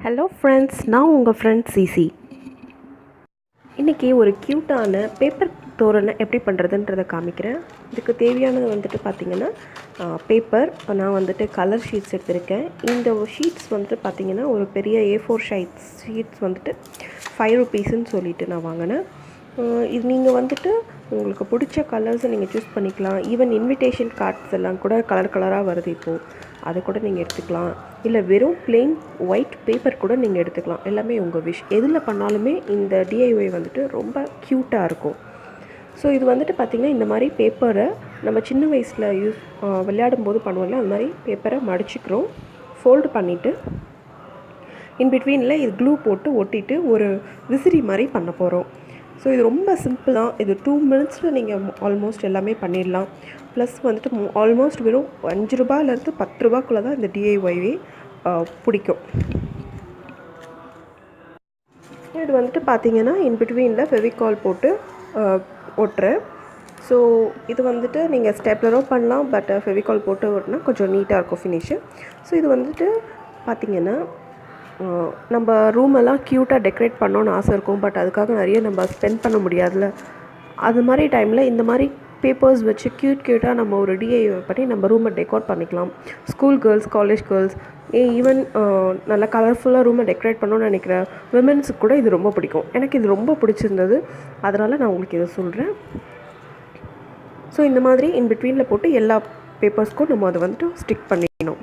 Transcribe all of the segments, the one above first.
Hello friends, நான் உங்கள் friend CC. இன்றைக்கி ஒரு க்யூட்டான பேப்பர் தோரணை எப்படி பண்ணுறதுன்றதை காமிக்கிறேன். இதுக்கு தேவையானது வந்துட்டு பார்த்திங்கன்னா பேப்பர். நான் வந்துட்டு கலர் ஷீட்ஸ் எடுத்திருக்கேன். இந்த ஷீட்ஸ் வந்துட்டு பார்த்திங்கன்னா ஒரு பெரிய A4 ஷீட்ஸ் வந்துட்டு 5 rupeesன்னு சொல்லிட்டு நான் வாங்கினேன். இது நீங்கள் வந்துட்டு உங்களுக்கு பிடிச்ச கலர்ஸை நீங்கள் சூஸ் பண்ணிக்கலாம். ஈவன் இன்விடேஷன் கார்ட்ஸ் எல்லாம் கூட கலர் கலராக வருது இப்போது, அதை கூட நீங்கள் எடுத்துக்கலாம். இல்லை வெறும் பிளெயின் ஒயிட் பேப்பர் கூட நீங்கள் எடுத்துக்கலாம். எல்லாமே உங்கள் விஷ். எதில் பண்ணாலுமே இந்த டிஐஒய் வந்துட்டு ரொம்ப க்யூட்டாக இருக்கும். ஸோ இது வந்துட்டு பார்த்திங்கன்னா இந்த மாதிரி பேப்பரை நம்ம சின்ன வயசில் விளையாடும் போது பண்ணுவோம்ல, அந்த மாதிரி பேப்பரை மடிச்சுக்கிறோம். ஃபோல்டு பண்ணிவிட்டு இன்பிட்வீனில் இது க்ளூ போட்டு ஒட்டிட்டு ஒரு விசிறி மாதிரி பண்ண போகிறோம். ஸோ இது ரொம்ப சிம்பிள் தான். இது 2 minutes நீங்கள் ஆல்மோஸ்ட் எல்லாமே பண்ணிடலாம். ப்ளஸ் வந்துட்டு ஆல்மோஸ்ட் வெறும் 5 ரூபாயிலேருந்து 10 ரூபாய்க்குள்ளே தான் இந்த டிஐஒய்வே பிடிக்கும். இது வந்துட்டு பார்த்திங்கன்னா இன்பிட்வீனில் ஃபெவிகால் போட்டு ஒட்டுறேன். ஸோ இது வந்துட்டு நீங்கள் ஸ்டேப்லரும் பண்ணலாம், பட் ஃபெவிகால் போட்டு ஒட்டினா கொஞ்சம் நீட்டாக இருக்கும் ஃபினிஷு. ஸோ இது வந்துட்டு பார்த்திங்கன்னா நம்ம ரூமெல்லாம் க்யூட்டாக டெக்கரேட் பண்ணோன்னு ஆசை இருக்கும், பட் அதுக்காக நிறைய நம்ம ஸ்பெண்ட் பண்ண முடியாதுல்ல. அது மாதிரி டைமில் இந்த மாதிரி பேப்பர்ஸ் வச்சு க்யூட்டாக நம்ம ஒரு டிஐஒய் பண்ணி நம்ம ரூமை டெக்கோர் பண்ணிக்கலாம். School girls, college girls, even நல்லா கலர்ஃபுல்லாக ரூமை டெக்கரேட் பண்ணணும்னு நினைக்கிற விமென்ஸுக்கு கூட இது ரொம்ப பிடிக்கும். எனக்கு இது ரொம்ப பிடிச்சிருந்தது, அதனால் நான் உங்களுக்கு இதை சொல்கிறேன். ஸோ இந்த மாதிரி இன்பிட்வீனில் போட்டு எல்லா பேப்பர்ஸ்க்கும் நம்ம அதை வந்துட்டு ஸ்டிக் பண்ணிடணும்.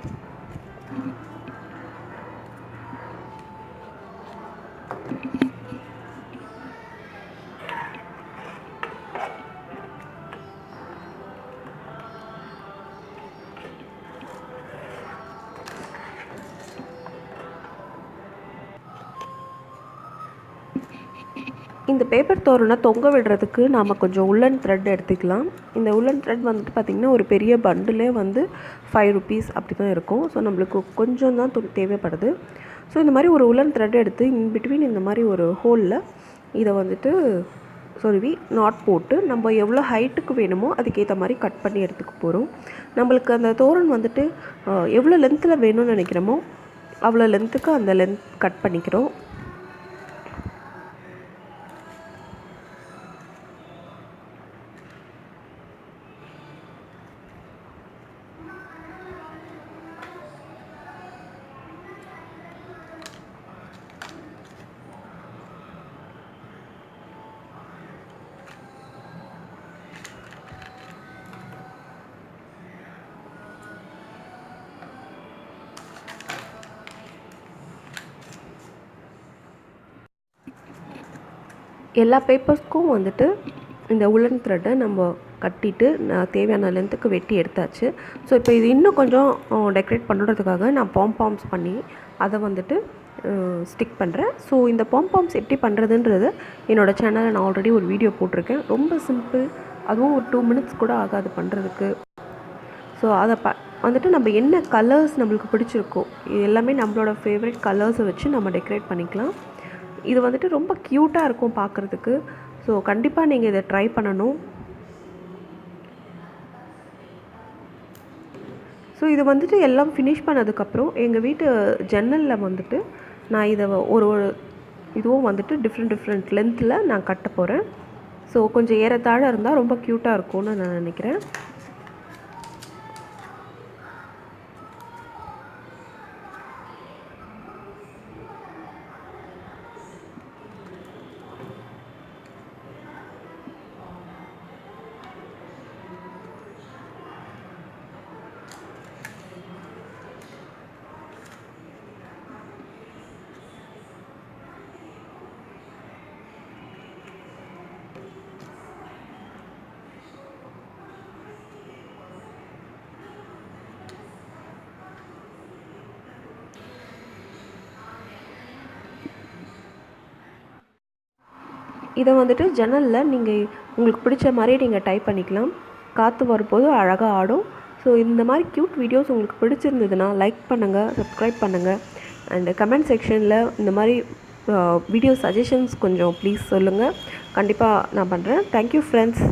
இந்த பேப்பர் தோரணை தொங்க விடுறதுக்கு நாம் கொஞ்சம் உள்ளன் த்ரெட் எடுத்துக்கலாம். இந்த உள்ளன் த்ரெட் வந்துட்டு பார்த்திங்கன்னா ஒரு பெரிய பண்டிலே வந்து 5 rupees அப்படி தான் இருக்கும். ஸோ நம்மளுக்கு கொஞ்சம் தான் தேவைப்படுது. ஸோ இந்த மாதிரி ஒரு உள்ளன் த்ரெட் எடுத்து இன்பிட்வீன் இந்த மாதிரி ஒரு ஹோலில் இதை வந்துட்டு சொருவி நாட் போட்டு நம்ம எவ்வளோ ஹைட்டுக்கு வேணுமோ அதுக்கேற்ற மாதிரி கட் பண்ணி எடுத்துக்க போகிறோம். நம்மளுக்கு அந்த தோரண் வந்துட்டு எவ்வளோ லென்த்தில் வேணும்னு நினைக்கிறோமோ அவ்வளோ லென்த்துக்கு அந்த லென்த் கட் பண்ணிக்கிறோம். எல்லா பேப்பர்ஸ்க்கும் வந்துட்டு இந்த உள்ளன் த்ரெட்டை நம்ம கட்டிட்டு தேவையான லென்த்துக்கு வெட்டி எடுத்தாச்சு. ஸோ இப்போ இது இன்னும் கொஞ்சம் டெக்கரேட் பண்ணுறதுக்காக நான் பாம்ஸ் பண்ணி அதை வந்துட்டு ஸ்டிக் பண்ணுறேன். ஸோ இந்த பாம்ஸ் எப்படி பண்ணுறதுன்றது என்னோடய சேனலில் நான் ஆல்ரெடி ஒரு வீடியோ போட்டிருக்கேன். ரொம்ப சிம்பிள், அதுவும் ஒரு 2 minutes கூட ஆகாது பண்ணுறதுக்கு. ஸோ அதை வந்துட்டு நம்ம என்ன கலர்ஸ் நம்மளுக்கு பிடிச்சிருக்கோ இது எல்லாமே நம்மளோட ஃபேவரட் கலர்ஸை வச்சு நம்ம டெக்கரேட் பண்ணிக்கலாம். இது வந்துட்டு ரொம்ப க்யூட்டாக இருக்கும் பார்க்குறதுக்கு. ஸோ கண்டிப்பாக நீங்கள் இதை ட்ரை பண்ணணும். ஸோ இது வந்துட்டு எல்லாம் ஃபினிஷ் பண்ணதுக்கப்புறம் எங்கள் வீட்டு ஜன்னலில் வந்துட்டு நான் இதை ஒரு இதுவும் வந்துட்டு டிஃப்ரெண்ட் லென்த்தில் நான் கட்ட போகிறேன். ஸோ கொஞ்சம் ஏறத்தாழ இருந்தால் ரொம்ப க்யூட்டாக இருக்கும்னு நான் நினைக்கிறேன். இதை வந்துட்டு ஜன்னலில் நீங்கள் உங்களுக்கு பிடிச்ச மாதிரி நீங்கள் டைப் பண்ணிக்கலாம். காற்று வரும்போது அழகாக ஆடும். ஸோ இந்த மாதிரி க்யூட் வீடியோஸ் உங்களுக்கு பிடிச்சிருந்ததுன்னா லைக் பண்ணுங்கள், சப்ஸ்கிரைப் பண்ணுங்கள், அண்டு கமெண்ட் செக்ஷனில் இந்த மாதிரி வீடியோ சஜஷன்ஸ் கொஞ்சம் ப்ளீஸ் சொல்லுங்கள். கண்டிப்பாக நான் பண்ணுறேன். Thank you friends.